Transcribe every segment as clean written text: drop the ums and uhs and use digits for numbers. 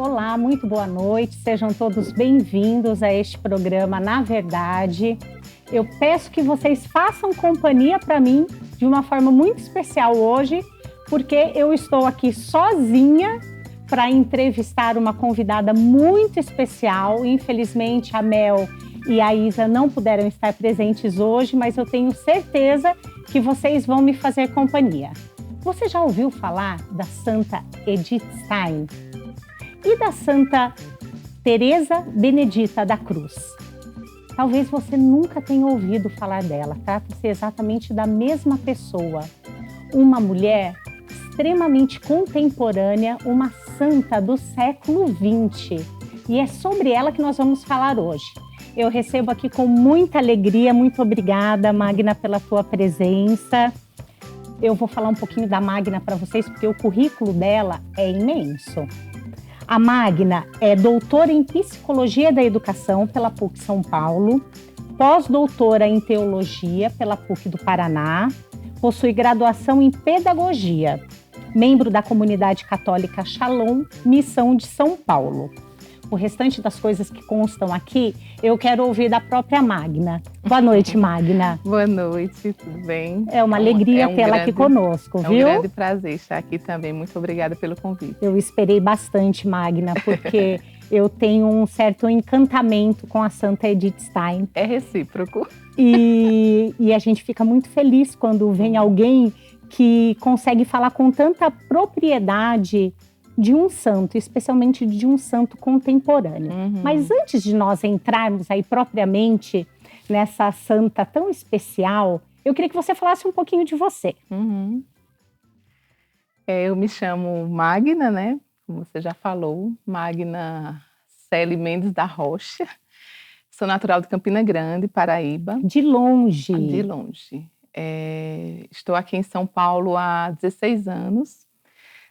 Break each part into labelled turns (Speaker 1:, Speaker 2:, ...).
Speaker 1: Olá, muito boa noite, sejam todos bem-vindos a este programa Na Verdade. Eu peço que vocês façam companhia para mim de uma forma muito especial hoje, porque eu estou aqui sozinha para entrevistar uma convidada muito especial. Infelizmente, a Mel e a Isa não puderam estar presentes hoje, mas eu tenho certeza que vocês vão me fazer companhia. Você já ouviu falar da Santa Edith Stein e da Santa Teresa Benedita da Cruz? Talvez você nunca tenha ouvido falar dela. Trata-se exatamente da mesma pessoa. Uma mulher extremamente contemporânea, uma santa do século XX. E é sobre ela que nós vamos falar hoje. Eu recebo aqui com muita alegria. Muito obrigada, Magna, pela tua presença. Eu vou falar um pouquinho da Magna para vocês, porque o currículo dela é imenso. A Magna é doutora em Psicologia da Educação pela PUC São Paulo, pós-doutora em Teologia pela PUC do Paraná, possui graduação em Pedagogia, membro da comunidade católica Shalom, Missão de São Paulo. O restante das coisas que constam aqui, eu quero ouvir da própria Magna. Boa noite, Magna.
Speaker 2: Boa noite, tudo bem?
Speaker 1: É uma alegria tê-la aqui conosco, viu?
Speaker 2: É um grande prazer estar aqui também. Muito obrigada pelo convite.
Speaker 1: Eu esperei bastante, Magna, porque eu tenho um certo encantamento com a Santa Edith Stein.
Speaker 2: É recíproco.
Speaker 1: E a gente fica muito feliz quando vem alguém que consegue falar com tanta propriedade de um santo, especialmente de um santo contemporâneo. Mas antes de nós entrarmos aí propriamente nessa santa tão especial, eu queria que você falasse um pouquinho de você.
Speaker 2: Eu me chamo Magna, né? Como você já falou, Magna Celi Mendes da Rocha. Sou natural de Campina Grande, Paraíba.
Speaker 1: De longe.
Speaker 2: De longe. Estou aqui em São Paulo há 16 anos.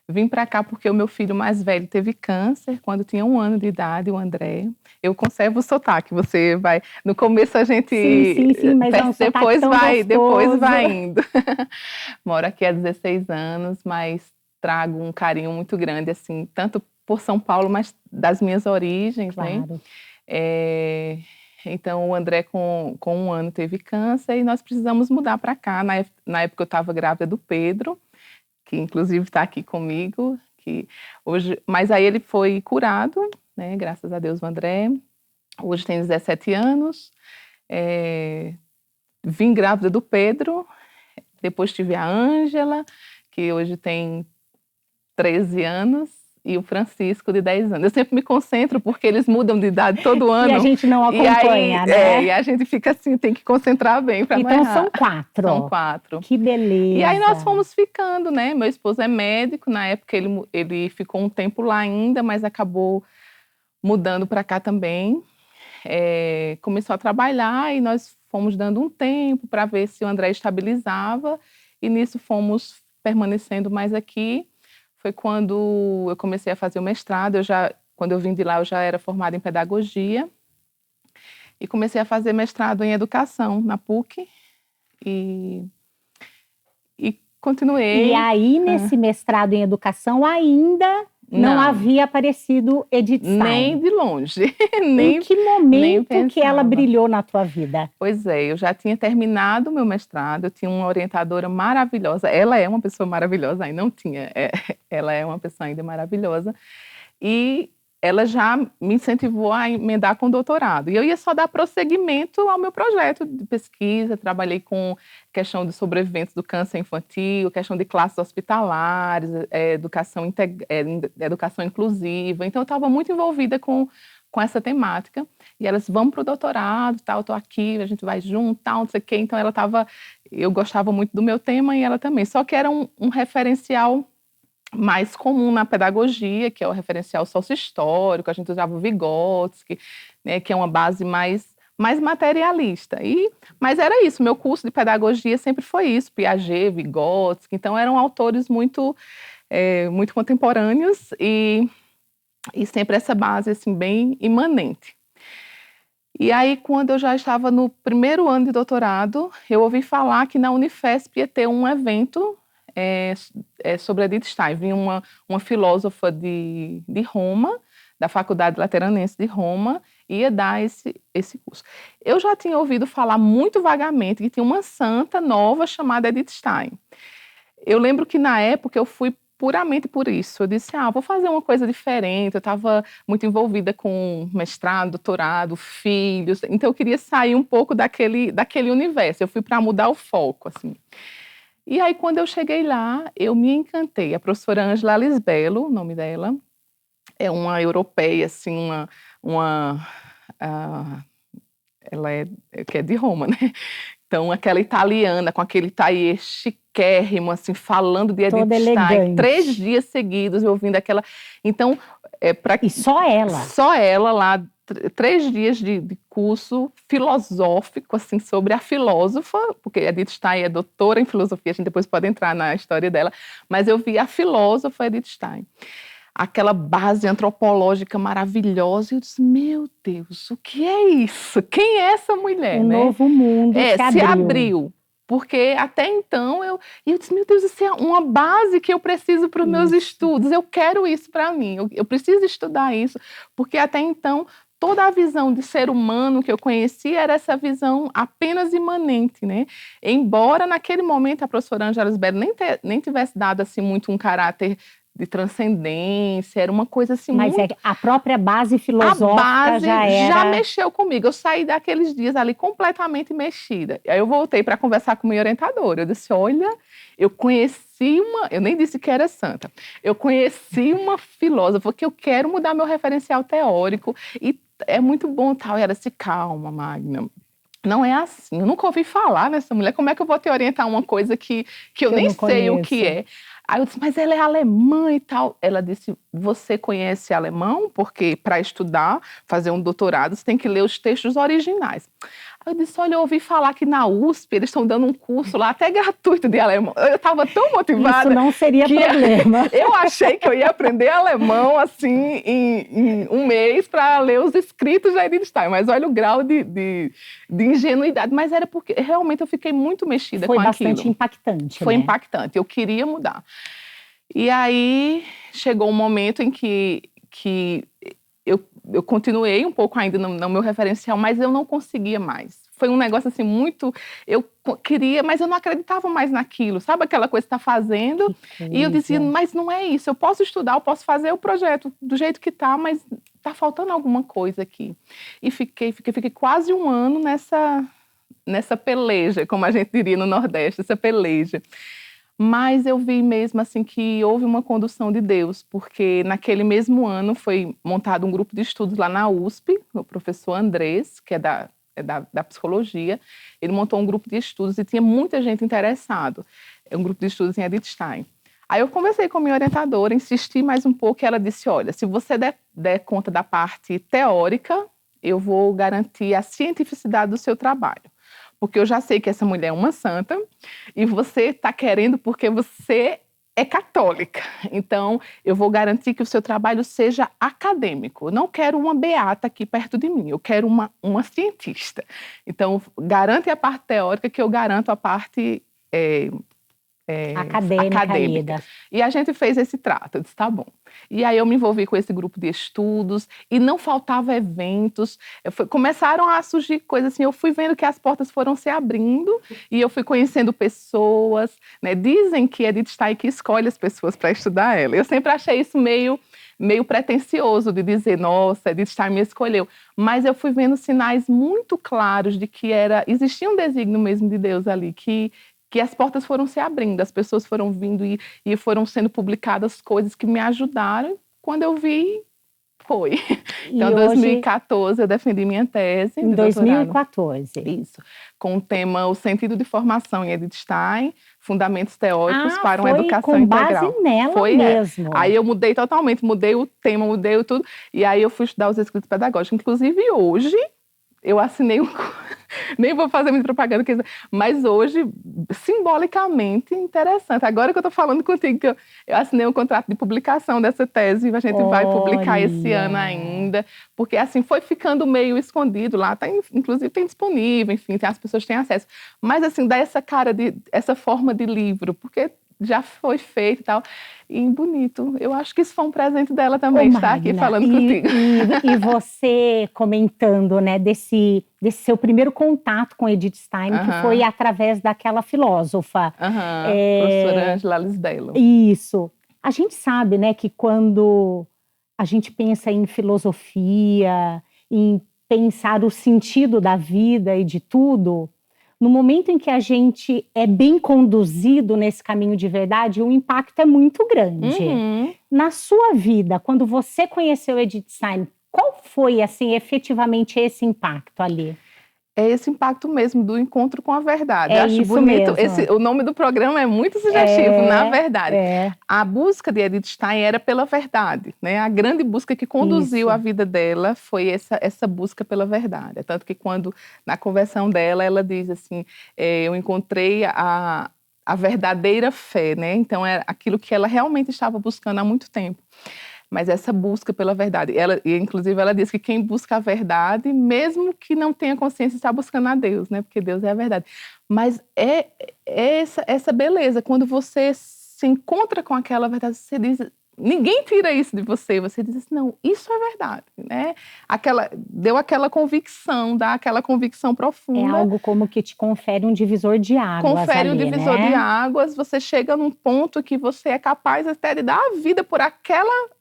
Speaker 2: Vim para cá porque o meu filho mais velho teve câncer quando tinha 1 ano de idade, o André. Eu conservo o sotaque, você vai... No começo a gente...
Speaker 1: Sim, mas é um
Speaker 2: depois
Speaker 1: gostoso.
Speaker 2: vai indo. Moro aqui há 16 anos, mas trago um carinho muito grande, assim, tanto por São Paulo, mas das minhas origens,
Speaker 1: claro,
Speaker 2: né? Então, o André, com 1 ano, teve câncer e nós precisamos mudar para cá. Na época, eu estava grávida do Pedro, que inclusive está aqui comigo, mas aí ele foi curado, né? Graças a Deus, o André. Hoje tem 17 anos. Vim grávida do Pedro, depois tive a Ângela, que hoje tem 13 anos, e o Francisco, de 10 anos. Eu sempre me concentro, porque eles mudam de idade todo ano.
Speaker 1: E a gente não acompanha, né?
Speaker 2: E a gente fica assim, tem que concentrar bem para não errar.
Speaker 1: Então são 4.
Speaker 2: São 4.
Speaker 1: Que beleza.
Speaker 2: E aí nós fomos ficando, né? Meu esposo é médico, na época ele ficou um tempo lá ainda, mas acabou mudando para cá também. Começou a trabalhar e nós fomos dando um tempo para ver se o André estabilizava. E nisso fomos permanecendo mais aqui. Foi quando eu comecei a fazer o mestrado. Quando eu vim de lá, eu já era formada em pedagogia. E comecei a fazer mestrado em educação na PUC. E continuei.
Speaker 1: E aí, nesse mestrado em educação, ainda não havia aparecido Edith Stein.
Speaker 2: Nem de longe.
Speaker 1: Em que momento que ela brilhou na tua vida?
Speaker 2: Pois é, eu já tinha terminado o meu mestrado, eu tinha uma orientadora maravilhosa. Ela é uma pessoa maravilhosa, ainda não tinha. Ela é uma pessoa ainda maravilhosa. E ela já me incentivou a emendar com o doutorado. E eu ia só dar prosseguimento ao meu projeto de pesquisa. Trabalhei com questão de sobreviventes do câncer infantil, questão de classes hospitalares, educação inclusiva. Então, eu estava muito envolvida com essa temática. E elas, vamos para o doutorado, tal, eu estou aqui, a gente vai junto, tal, não sei o quê. Então, eu gostava muito do meu tema e ela também. Só que era um referencial mais comum na pedagogia, que é o referencial sócio-histórico, a gente usava o Vygotsky, né, que é uma base mais materialista. Mas era isso, meu curso de pedagogia sempre foi isso, Piaget, Vygotsky, então eram autores muito contemporâneos e sempre essa base assim, bem imanente. E aí, quando eu já estava no primeiro ano de doutorado, eu ouvi falar que na Unifesp ia ter um evento sobre Edith Stein. Vinha uma filósofa de Roma, da Faculdade Lateranense de Roma, ia dar esse curso. Eu já tinha ouvido falar muito vagamente que tinha uma santa nova chamada Edith Stein. Eu lembro que na época eu fui puramente por isso. Eu disse, vou fazer uma coisa diferente. Eu estava muito envolvida com mestrado, doutorado, filhos. Então eu queria sair um pouco daquele universo. Eu fui para mudar o foco, assim. E aí, quando eu cheguei lá, eu me encantei. A professora Ângela Lisbelo, o nome dela, é uma europeia, assim, ela que é de Roma, né? Então, aquela italiana, com aquele tailleur chiquérrimo, assim, falando de Edith Stein, 3 dias seguidos, eu ouvindo aquela... Então,
Speaker 1: E só ela?
Speaker 2: Só ela lá, 3 dias de curso filosófico, assim, sobre a filósofa, porque Edith Stein é doutora em filosofia, a gente depois pode entrar na história dela, mas eu vi a filósofa Edith Stein. Aquela base antropológica maravilhosa, e eu disse, meu Deus, o que é isso? Quem é essa mulher?
Speaker 1: Um novo mundo
Speaker 2: se abriu. Porque até então eu disse, meu Deus, isso é uma base que eu preciso para os meus estudos, eu quero isso para mim, eu preciso estudar isso, porque até então toda a visão de ser humano que eu conhecia era essa visão apenas imanente, né? Embora naquele momento a professora Ângela Lisbelo nem tivesse dado assim muito um caráter de transcendência, era uma coisa assim
Speaker 1: Mas
Speaker 2: muito...
Speaker 1: a própria base filosófica
Speaker 2: já mexeu comigo. Eu saí daqueles dias ali completamente mexida. Aí eu voltei para conversar com o meu orientador. Eu disse, olha, eu nem disse que era santa, eu conheci uma filósofa que eu quero mudar meu referencial teórico e é muito bom tal. E ela disse, calma, Magna. Não é assim, eu nunca ouvi falar nessa mulher, como é que eu vou te orientar uma coisa que eu nem sei o que é? Aí eu disse, mas ela é alemã e tal. Ela disse, você conhece alemão? Porque para estudar, fazer um doutorado, você tem que ler os textos originais. Aí eu disse, olha, eu ouvi falar que na USP eles estão dando um curso lá, até gratuito de alemão. Eu estava tão motivada.
Speaker 1: Isso não seria problema.
Speaker 2: Eu achei que eu ia aprender alemão, assim, em 1 mês para ler os escritos da Edith Stein. Mas olha o grau de ingenuidade. Mas era porque realmente eu fiquei muito mexida com aquilo.
Speaker 1: Foi bastante impactante,
Speaker 2: Foi impactante. Eu queria mudar. E aí chegou um momento em que eu continuei um pouco ainda no meu referencial, mas eu não conseguia mais. Foi um negócio assim muito... Eu queria, mas eu não acreditava mais naquilo. Sabe aquela coisa que está fazendo? E eu dizia, mas não é isso. Eu posso estudar, eu posso fazer o projeto do jeito que está, mas está faltando alguma coisa aqui. E fiquei quase 1 ano nessa peleja, como a gente diria no Nordeste, essa peleja. Mas eu vi mesmo assim que houve uma condução de Deus, porque naquele mesmo ano foi montado um grupo de estudos lá na USP, o professor Andrés, que é da psicologia, ele montou um grupo de estudos e tinha muita gente interessada. É um grupo de estudos em Edith Stein. Aí eu conversei com a minha orientadora, insisti mais um pouco e ela disse, olha, se você der conta da parte teórica, eu vou garantir a cientificidade do seu trabalho. Porque eu já sei que essa mulher é uma santa e você está querendo porque você é católica. Então, eu vou garantir que o seu trabalho seja acadêmico. Eu não quero uma beata aqui perto de mim, eu quero uma cientista. Então, garante a parte teórica que eu garanto a parte acadêmica. E a gente fez esse trato, eu disse, tá bom. E aí eu me envolvi com esse grupo de estudos e não faltava eventos. Começaram a surgir coisas assim, eu fui vendo que as portas foram se abrindo e eu fui conhecendo pessoas, né? Dizem que Edith Stein que escolhe as pessoas para estudar ela. Eu sempre achei isso meio pretensioso de dizer, nossa, Edith Stein me escolheu. Mas eu fui vendo sinais muito claros de que existia um desígnio mesmo de Deus ali, que as portas foram se abrindo, as pessoas foram vindo e foram sendo publicadas coisas que me ajudaram. Quando eu vi, foi. Então, em 2014, eu defendi minha tese.
Speaker 1: Em 2014.
Speaker 2: Isso. Com o tema O Sentido de Formação em Edith Stein, Fundamentos Teóricos para uma Educação Integral.
Speaker 1: Com base nela mesmo.
Speaker 2: Aí eu mudei totalmente, mudei o tema, mudei tudo. E aí eu fui estudar os escritos pedagógicos. Inclusive, hoje, eu assinei nem vou fazer muita propaganda, mas hoje, simbolicamente interessante. Agora que eu estou falando contigo, que eu assinei um contrato de publicação dessa tese, e a gente vai publicar esse ano ainda, porque assim, foi ficando meio escondido lá, inclusive tem disponível, enfim, as pessoas têm acesso. Mas assim, dá essa forma de livro, porque já foi feito e tal. E bonito. Eu acho que isso foi um presente dela também, estar aqui falando contigo.
Speaker 1: E você comentando, né, desse seu primeiro contato com Edith Stein, que foi através daquela filósofa.
Speaker 2: Professora Angela Lisdellum.
Speaker 1: Isso. A gente sabe, né, que quando a gente pensa em filosofia, em pensar o sentido da vida e de tudo, no momento em que a gente é bem conduzido nesse caminho de verdade, o impacto é muito grande. Na sua vida, quando você conheceu Edith Stein, qual foi, assim, efetivamente esse impacto ali?
Speaker 2: É esse impacto mesmo do encontro com a verdade.
Speaker 1: Acho
Speaker 2: isso bonito. O nome do programa é muito sugestivo, na verdade. A busca de Edith Stein era pela verdade, né? A grande busca que conduziu a vida dela foi essa busca pela verdade. Tanto que quando, na conversão dela, ela diz assim, eu encontrei a verdadeira fé, né? Então, é aquilo que ela realmente estava buscando há muito tempo. Mas essa busca pela verdade, inclusive ela diz que quem busca a verdade, mesmo que não tenha consciência, está buscando a Deus, né? Porque Deus é a verdade. Mas é essa beleza, quando você se encontra com aquela verdade, você diz, ninguém tira isso de você, você diz assim, não, isso é verdade, né? Deu aquela convicção, dá aquela convicção profunda.
Speaker 1: É algo como que te confere um divisor de águas.
Speaker 2: Confere
Speaker 1: ali,
Speaker 2: um divisor de águas, você chega num ponto que você é capaz até de dar a vida por aquela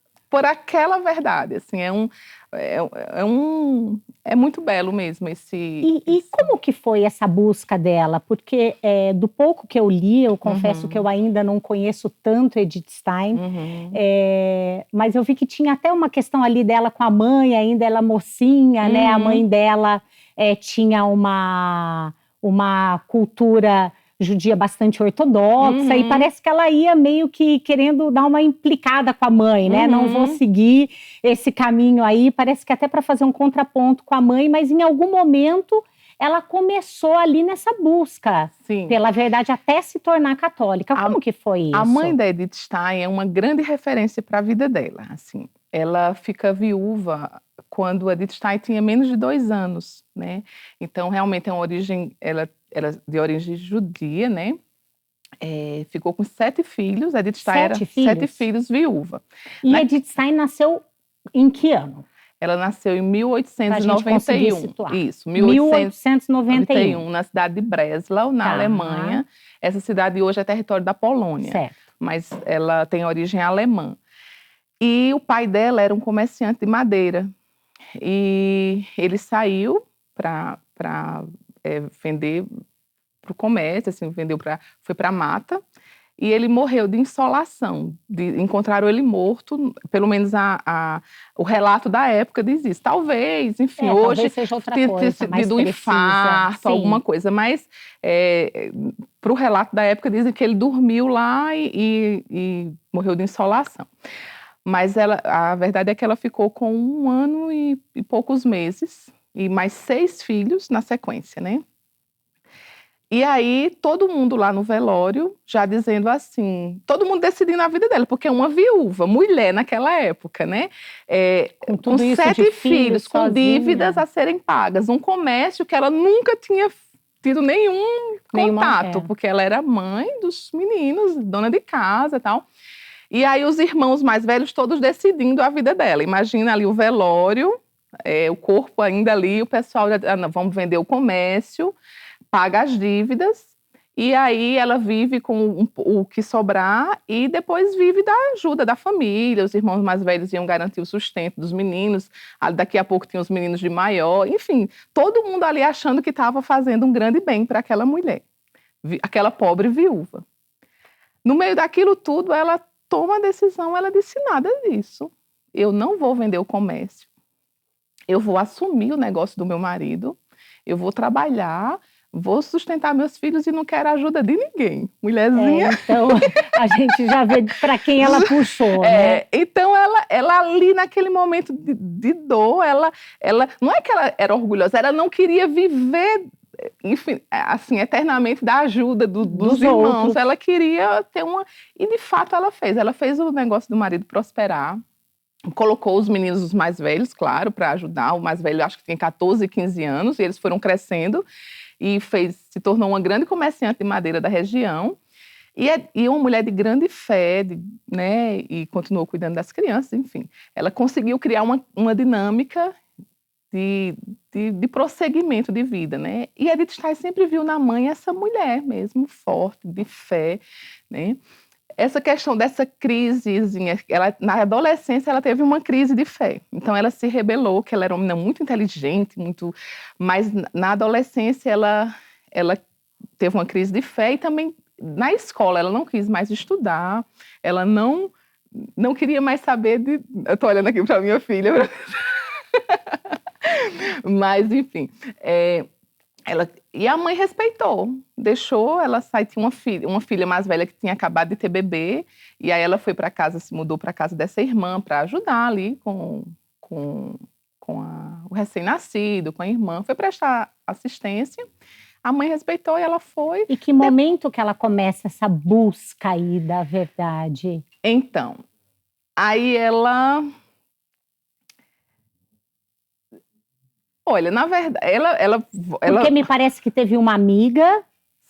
Speaker 2: verdade, assim, é muito belo mesmo
Speaker 1: E como que foi essa busca dela? Porque do pouco que eu li, eu confesso que eu ainda não conheço tanto Edith Stein, mas eu vi que tinha até uma questão ali dela com a mãe, ainda ela mocinha, né? A mãe dela tinha uma cultura judia bastante ortodoxa, e parece que ela ia meio que querendo dar uma implicada com a mãe, né? Não vou seguir esse caminho aí, parece que até para fazer um contraponto com a mãe, mas em algum momento ela começou ali nessa busca pela verdade até se tornar católica. Como que foi isso?
Speaker 2: A mãe da Edith Stein é uma grande referência para a vida dela, assim. Ela fica viúva quando a Edith Stein tinha menos de 2 anos, né? Então, realmente, é uma origem, ela de origem judia, né? Ficou com 7 filhos. A Edith Stein era 7 filhos, viúva.
Speaker 1: E Edith Stein nasceu em que ano?
Speaker 2: Ela nasceu em 1891. Isso,
Speaker 1: 1891.
Speaker 2: Na cidade de Breslau, na Alemanha. Essa cidade hoje é território da Polônia.
Speaker 1: Certo.
Speaker 2: Mas ela tem origem alemã. E o pai dela era um comerciante de madeira. E ele saiu para vender para o comércio, assim, foi para a mata. E ele morreu de insolação. Encontraram ele morto, pelo menos o relato da época diz isso. Talvez, enfim, hoje
Speaker 1: talvez seja outra coisa, mais
Speaker 2: sido um infarto, alguma coisa. Mas para o relato da época dizem que ele dormiu lá e morreu de insolação. Mas a verdade é que ela ficou com 1 ano e poucos meses e mais 6 filhos na sequência, né? E aí, todo mundo lá no velório, já dizendo assim, todo mundo decidindo a vida dela, porque é uma viúva, mulher naquela época, né? Com 7 filhos, com dívidas a serem pagas, um comércio que ela nunca tinha tido nenhum contato, porque ela era mãe dos meninos, dona de casa e tal. E aí, os irmãos mais velhos todos decidindo a vida dela. Imagina ali o velório, o corpo ainda ali, o pessoal, vamos vender o comércio, paga as dívidas, e aí ela vive com o que sobrar e depois vive da ajuda da família. Os irmãos mais velhos iam garantir o sustento dos meninos, daqui a pouco tinha os meninos de maior, enfim, todo mundo ali achando que estava fazendo um grande bem para aquela mulher, aquela pobre viúva. No meio daquilo tudo, ela toma a decisão, ela disse, nada disso, eu não vou vender o comércio, eu vou assumir o negócio do meu marido, eu vou trabalhar, vou sustentar meus filhos e não quero a ajuda de ninguém. Mulherzinha.
Speaker 1: Então, a gente já vê para quem ela puxou, né?
Speaker 2: Então, ela ali naquele momento de dor, ela não é que ela era orgulhosa, ela não queria viver, enfim, assim, eternamente da ajuda dos irmãos. Outros. Ela queria ter E, de fato, ela fez o negócio do marido prosperar. Colocou os meninos, os mais velhos, claro, para ajudar. O mais velho, acho que tinha 14, 15 anos, e eles foram crescendo. E se tornou uma grande comerciante de madeira da região. E uma mulher de grande fé, né? E continuou cuidando das crianças, enfim. Ela conseguiu criar uma dinâmica de prosseguimento de vida, né? E Edith Stein sempre viu na mãe essa mulher mesmo, forte, de fé, né? Essa questão dessa crisezinha, na adolescência ela teve uma crise de fé. Então ela se rebelou, que ela era uma menina muito inteligente, mas na adolescência ela teve uma crise de fé e também na escola ela não quis mais estudar, ela não queria mais saber de... Eu tô olhando aqui para minha filha. Mas, enfim, e a mãe respeitou, deixou ela sair. Tinha uma filha mais velha que tinha acabado de ter bebê, e aí ela foi para casa, se mudou para casa dessa irmã para ajudar ali com o recém-nascido, com a irmã, foi prestar assistência. A mãe respeitou e ela foi.
Speaker 1: E que momento que ela começa essa busca aí da verdade?
Speaker 2: Então, aí ela... Olha, na verdade, ela...
Speaker 1: Porque me parece que teve uma amiga,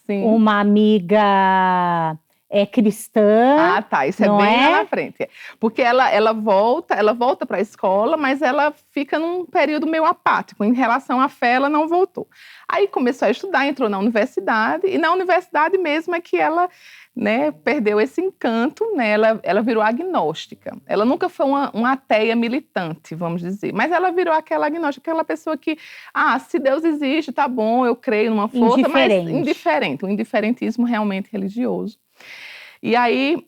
Speaker 2: Sim.
Speaker 1: Uma amiga cristã.
Speaker 2: Ah, tá, isso é bem lá na frente. Porque ela volta para a escola, mas ela fica num período meio apático. Em relação à fé, ela não voltou. Aí começou a estudar, entrou na universidade, e na universidade mesmo é que ela, né, perdeu esse encanto, né? Ela virou agnóstica. Ela nunca foi uma ateia militante, vamos dizer, mas ela virou aquela agnóstica, aquela pessoa que, se Deus existe, tá bom, eu creio numa força, mas indiferente, um indiferentismo realmente religioso. E aí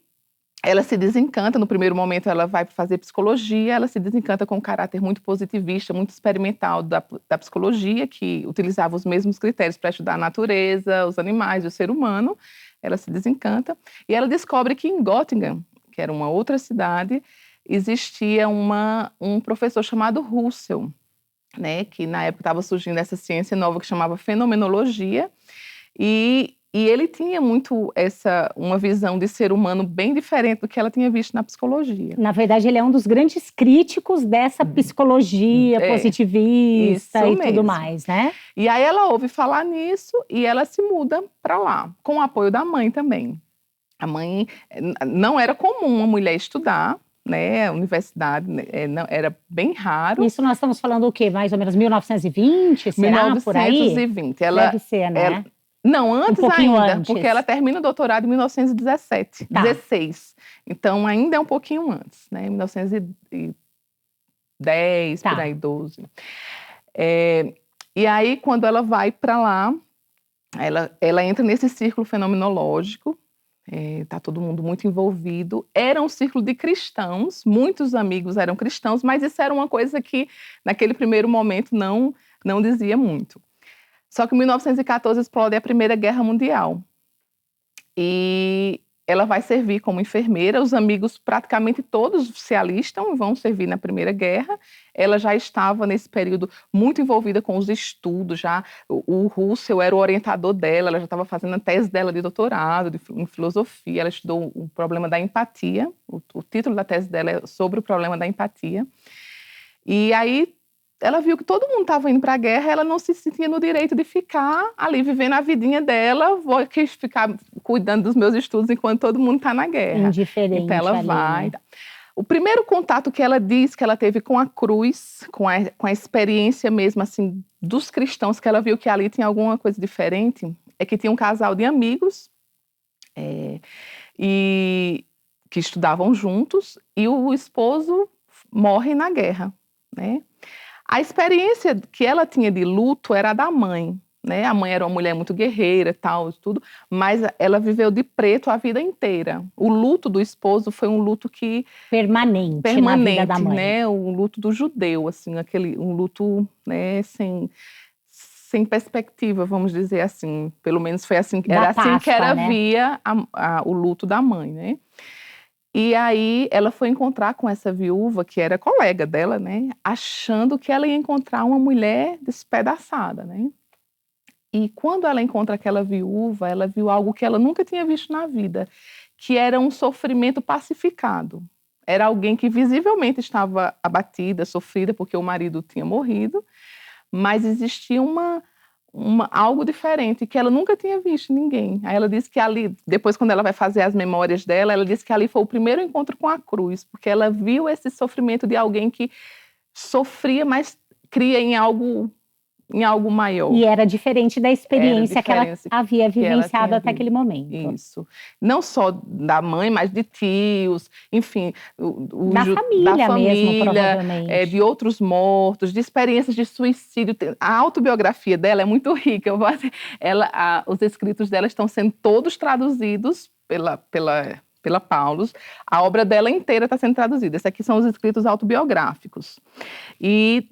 Speaker 2: ela se desencanta, no primeiro momento ela vai fazer psicologia, ela se desencanta com um caráter muito positivista, muito experimental da psicologia, que utilizava os mesmos critérios para estudar a natureza, os animais e o ser humano. Ela se desencanta e ela descobre que em Göttingen, que era uma outra cidade, existia um professor chamado Russell, né, que na época estava surgindo essa ciência nova que chamava fenomenologia, e ele tinha muito uma visão de ser humano bem diferente do que ela tinha visto na psicologia.
Speaker 1: Na verdade, ele é um dos grandes críticos dessa psicologia positivista e tudo mais, né?
Speaker 2: E aí ela ouve falar nisso e ela se muda para lá, com o apoio da mãe também. A mãe, não era comum uma mulher estudar, né? A universidade era bem raro.
Speaker 1: Isso nós estamos falando o quê? Mais ou menos 1920, será?
Speaker 2: 1920.
Speaker 1: Por aí? Deve ser, né?
Speaker 2: Não, antes ainda, porque ela termina o doutorado em 1917, 16. Então, ainda é um pouquinho antes, né? 1910, por aí, 12. E aí, quando ela vai para lá, ela entra nesse círculo fenomenológico, tá todo mundo muito envolvido. Era um círculo de cristãos, muitos amigos eram cristãos, mas isso era uma coisa que, naquele primeiro momento, não dizia muito. Só que em 1914 explode a Primeira Guerra Mundial. E ela vai servir como enfermeira. Os amigos praticamente todos se alistam e vão servir na Primeira Guerra. Ela já estava nesse período muito envolvida com os estudos. O Russell era o orientador dela. Ela já estava fazendo a tese dela de doutorado em filosofia. Ela estudou o problema da empatia. O título da tese dela é sobre o problema da empatia. E aí ela viu que todo mundo estava indo para a guerra, ela não se sentia no direito de ficar ali vivendo a vidinha dela, vou aqui ficar cuidando dos meus estudos enquanto todo mundo está na guerra.
Speaker 1: Indiferente.
Speaker 2: Então ela
Speaker 1: ali,
Speaker 2: vai.
Speaker 1: Né?
Speaker 2: O primeiro contato que ela diz que ela teve com a cruz, com a experiência mesmo assim dos cristãos, que ela viu que ali tinha alguma coisa diferente, é que tinha um casal de amigos e que estudavam juntos e o esposo morre na guerra, né? A experiência que ela tinha de luto era a da mãe, né? A mãe era uma mulher muito guerreira, tal, tudo, mas ela viveu de preto a vida inteira. O luto do esposo foi um luto que
Speaker 1: permanente na vida da mãe,
Speaker 2: né? O luto do judeu, assim, um luto, né, sem perspectiva, vamos dizer assim. Pelo menos foi assim, era assim que ela via o luto da mãe, né? E aí ela foi encontrar com essa viúva, que era colega dela, né? Achando que ela ia encontrar uma mulher despedaçada, né? E quando ela encontra aquela viúva, ela viu algo que ela nunca tinha visto na vida, que era um sofrimento pacificado. Era alguém que visivelmente estava abatida, sofrida, porque o marido tinha morrido, mas existia algo diferente, que ela nunca tinha visto ninguém. Aí ela disse que ali, depois quando ela vai fazer as memórias dela, ela disse que ali foi o primeiro encontro com a cruz, porque ela viu esse sofrimento de alguém que sofria, mas cria em algo maior.
Speaker 1: E era diferente da experiência que ela havia vivenciado até aquele momento.
Speaker 2: Isso. Não só da mãe, mas de tios, enfim.
Speaker 1: Da família mesmo, provavelmente.
Speaker 2: De outros mortos, de experiências de suicídio. A autobiografia dela é muito rica. Os escritos dela estão sendo todos traduzidos pela Paulus. A obra dela inteira está sendo traduzida. Esses aqui são os escritos autobiográficos. E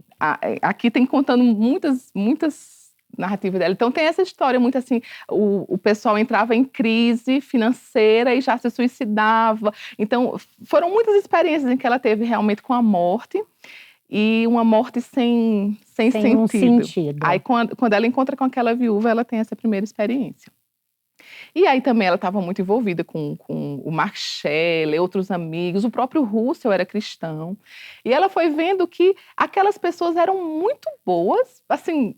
Speaker 2: aqui tem contando muitas narrativas dela. Então tem essa história muito assim, o pessoal entrava em crise financeira e já se suicidava. Então foram muitas experiências em que ela teve realmente com a morte, e uma morte sem sentido.
Speaker 1: Um sentido.
Speaker 2: Aí quando ela encontra com aquela viúva, ela tem essa primeira experiência. E aí também ela estava muito envolvida com o Mark Shelley, outros amigos, o próprio Russell era cristão. E ela foi vendo que aquelas pessoas eram muito boas, assim,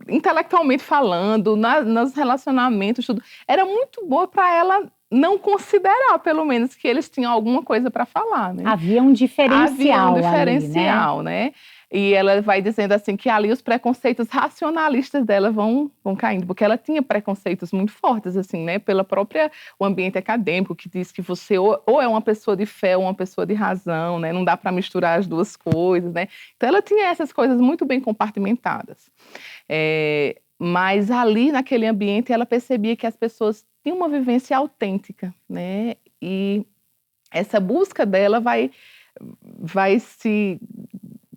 Speaker 2: intelectualmente falando, nos relacionamentos, tudo. Era muito boa para ela não considerar, pelo menos, que eles tinham alguma coisa para falar, né?
Speaker 1: Havia um diferencial ali,
Speaker 2: né? E ela vai dizendo assim que ali os preconceitos racionalistas dela vão caindo, porque ela tinha preconceitos muito fortes, assim, né? O ambiente acadêmico, que diz que você ou é uma pessoa de fé ou uma pessoa de razão, né? Não dá para misturar as duas coisas, né? Então ela tinha essas coisas muito bem compartimentadas. Mas ali, naquele ambiente, ela percebia que as pessoas tinham uma vivência autêntica, né? E essa busca dela vai se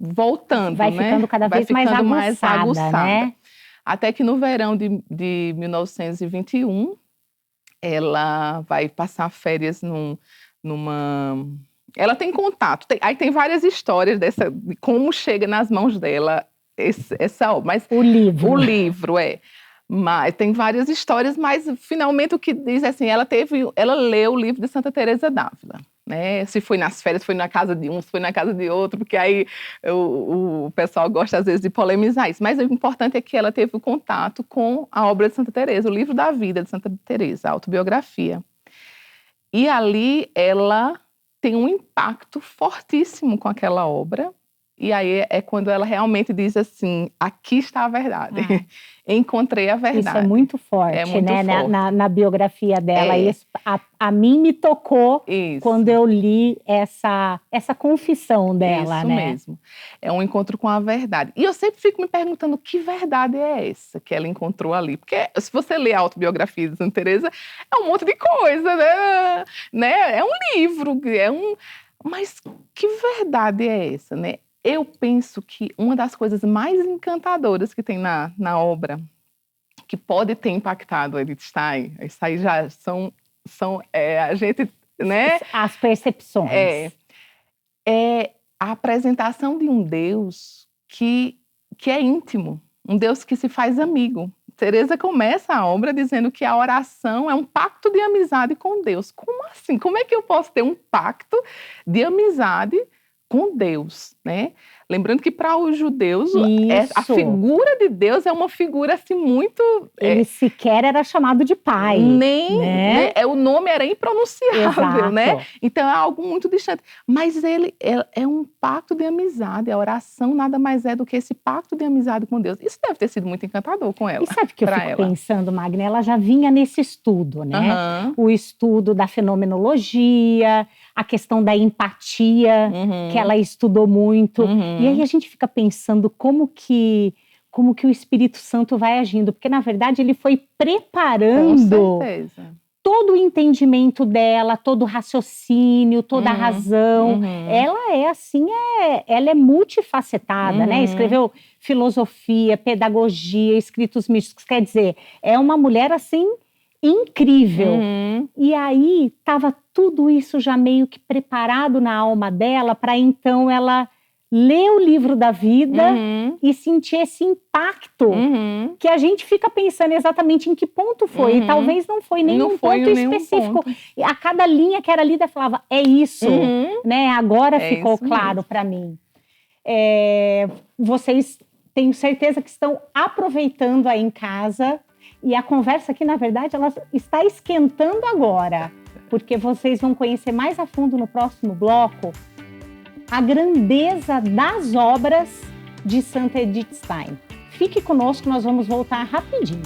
Speaker 2: voltando,
Speaker 1: vai ficando cada vez mais aguçada, né?
Speaker 2: Até que no verão de 1921, ela vai passar férias numa... Ela tem contato, aí tem várias histórias de como chega nas mãos dela essa obra. Mas
Speaker 1: o livro.
Speaker 2: O livro, Mas tem várias histórias, mas finalmente o que diz é assim, ela leu o livro de Santa Teresa d'Ávila, né? Se foi nas férias, foi na casa de um, se foi na casa de outro, porque aí o pessoal gosta às vezes de polemizar isso. Mas o importante é que ela teve o contato com a obra de Santa Teresa, o livro da vida de Santa Teresa, a autobiografia. E ali ela tem um impacto fortíssimo com aquela obra. E aí é quando ela realmente diz assim, aqui está a verdade. Encontrei a verdade.
Speaker 1: Isso é muito forte, né?
Speaker 2: Forte.
Speaker 1: Na biografia dela. Isso, a mim me tocou quando eu li essa confissão dela, né?
Speaker 2: Isso mesmo. É um encontro com a verdade. E eu sempre fico me perguntando que verdade é essa que ela encontrou ali. Porque se você ler a autobiografia de Santa Teresa, é um monte de coisa, né? É um livro, Mas que verdade é essa, né? Eu penso que uma das coisas mais encantadoras que tem na obra, que pode ter impactado a Edith Stein, isso aí já são a gente, né?
Speaker 1: As percepções.
Speaker 2: É a apresentação de um Deus que é íntimo, um Deus que se faz amigo. Teresa começa a obra dizendo que a oração é um pacto de amizade com Deus. Como assim? Como é que eu posso ter um pacto de amizade com Deus, né? Lembrando que para os judeus a figura de Deus é uma figura assim muito...
Speaker 1: Ele sequer era chamado de pai.
Speaker 2: Né? O nome era impronunciável,
Speaker 1: Exato.
Speaker 2: né? Então é algo muito distante. Mas ele é um pacto de amizade. A oração nada mais é do que esse pacto de amizade com Deus. Isso deve ter sido muito encantador com ela.
Speaker 1: E sabe o que eu fico pensando, Magna? Ela já vinha nesse estudo, né? O estudo da fenomenologia, a questão da empatia, que ela estudou muito. E aí a gente fica pensando como que o Espírito Santo vai agindo. Porque, na verdade, ele foi preparando todo o entendimento dela, todo o raciocínio, toda a razão. Ela é assim, ela é multifacetada, né? Escreveu filosofia, pedagogia, escritos místicos. Quer dizer, é uma mulher assim incrível. E aí estava tudo isso já meio que preparado na alma dela para então ela ler o livro da vida e sentir esse impacto que a gente fica pensando exatamente em que ponto foi. E talvez não foi nenhum ponto específico. E a cada linha que era lida falava, é isso, né? Agora ficou claro para mim. Vocês tenho certeza que estão aproveitando aí em casa. E a conversa aqui, na verdade, ela está esquentando agora, porque vocês vão conhecer mais a fundo no próximo bloco a grandeza das obras de Santa Edith Stein. Fique conosco, nós vamos voltar rapidinho.